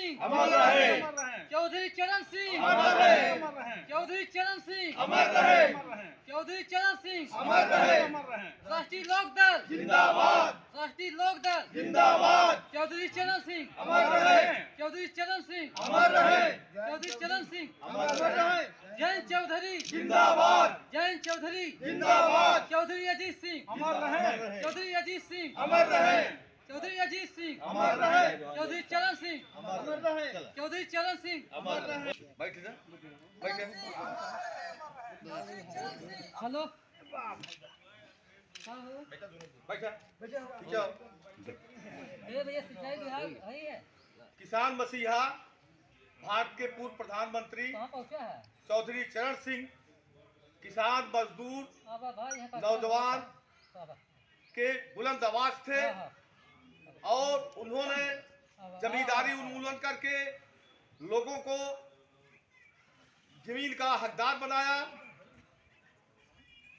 सिंह अमर रहे, चौधरी चरण सिंह अमर रहे, चौधरी चरण सिंह अमर रहे, चौधरी चरण सिंह अमर रहे, राष्ट्रीय लोक दल जिंदाबाद, राष्ट्रीय लोक दल जिंदाबाद, चौधरी चरण सिंह अमर रहे, चौधरी चरण सिंह अमर रहे, चौधरी चरण सिंह अमर रहे, जयंत चौधरी जिंदाबाद, जयंत चौधरी जिंदाबाद, चौधरी अजीत सिंह अमर रहे, चौधरी अजीत सिंह अमर रहे, चौधरी अजीत सिंह अमर रहे, चौधरी चरण सिंह अमर रहे, चौधरी चरण सिंह अमर रहे। बैठ जा, बैठ जा। हेलो बैठ जा, जाओ। भैया सिंचाई विभाग वही है किसान मसीहा भारत के पूर्व प्रधानमंत्री कहाँ पहुँचा है चौधरी चरण सिंह किसान मजदूर भाई यहाँ नौजवान के बुलंद आवाज थे और उन्होंने जमींदारी उन्मूलन करके लोगों को जमीन का हकदार बनाया।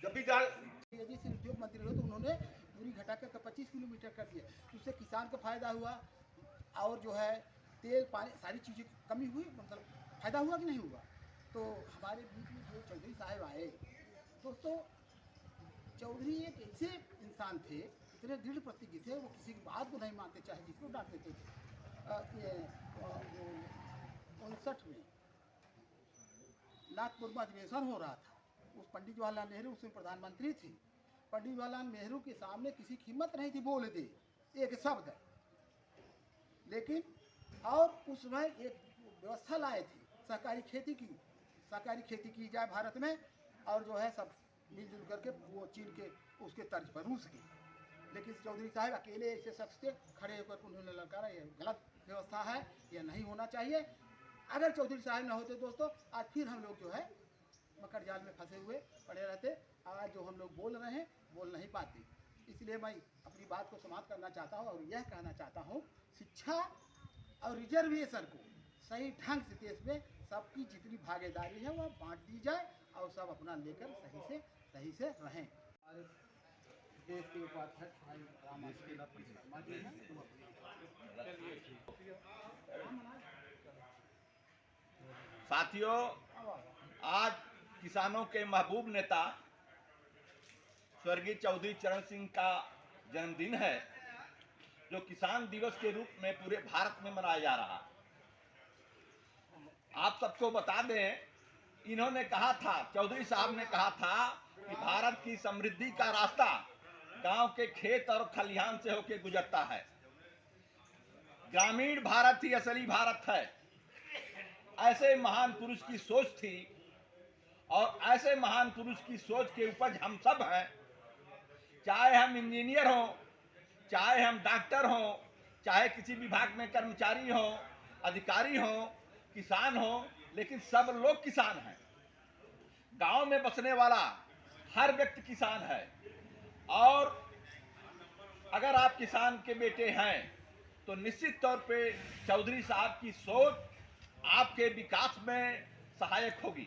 यदि से उद्योग मंत्री रहे तो उन्होंने दूरी घटाकर 25 किलोमीटर कर दिया, उससे किसान को फायदा हुआ और जो है तेल पानी सारी चीज़ें कमी हुई, मतलब फायदा हुआ कि नहीं हुआ। तो हमारे बीच में जो चौधरी साहब आए दोस्तों, चौधरी एक ऐसे इंसान थे, इतने दृढ़ प्रतिज्ञ थे, वो किसी की बात को नहीं मानते, चाहे जिसको डांट देते थे। 59 में नागपुर में अधिवेशन हो रहा था, उस पंडित जवाहरलाल नेहरू उसमें प्रधानमंत्री थे। पंडित जवाहरलाल नेहरू के सामने किसी की हिम्मत नहीं थी बोल दे एक शब्द, लेकिन और उस समय एक व्यवस्था लाए थे सहकारी खेती की जाए भारत में, और जो है सब मिलजुल करके वो चीन के उसके तर्ज पर रूस के। लेकिन चौधरी साहब अकेले ऐसे शख्स थे, खड़े होकर उन्होंने ललकारा ये गलत व्यवस्था है, यह नहीं होना चाहिए। अगर चौधरी साहब न होते दोस्तों, आज फिर हम लोग जो है मकर जाल में फंसे हुए पड़े रहते। आज जो हम लोग बोल रहे हैं बोल नहीं पाते। इसलिए मैं अपनी बात को समाप्त करना चाहता हूँ और यह कहना चाहता हूँ, शिक्षा और रिजर्वेशन को सही ढंग से देश में सबकी जितनी भागीदारी है वह बांट दी जाए और सब अपना लेकर सही से रहें। देश के उपाध्यक्ष भाई शर्मा जी हैं, साथियों, आज किसानों के महबूब नेता स्वर्गीय चौधरी चरण सिंह का जन्मदिन है, जो किसान दिवस के रूप में पूरे भारत में मनाया जा रहा। आप सबको बता दें, इन्होंने कहा था, चौधरी साहब ने कहा था कि भारत की समृद्धि का रास्ता गांव के खेत और खलिहान से होकर गुजरता है। ग्रामीण भारत ही असली भारत है। ऐसे महान पुरुष की सोच थी और ऐसे महान पुरुष की सोच के उपज हम सब हैं। चाहे हम इंजीनियर हों, चाहे हम डॉक्टर हों, चाहे किसी विभाग में कर्मचारी हों, अधिकारी हों, किसान हों, लेकिन सब लोग किसान हैं। गांव में बसने वाला हर व्यक्ति किसान है। और अगर आप किसान के बेटे हैं तो निश्चित तौर पे चौधरी साहब की सोच आपके विकास में सहायक होगी।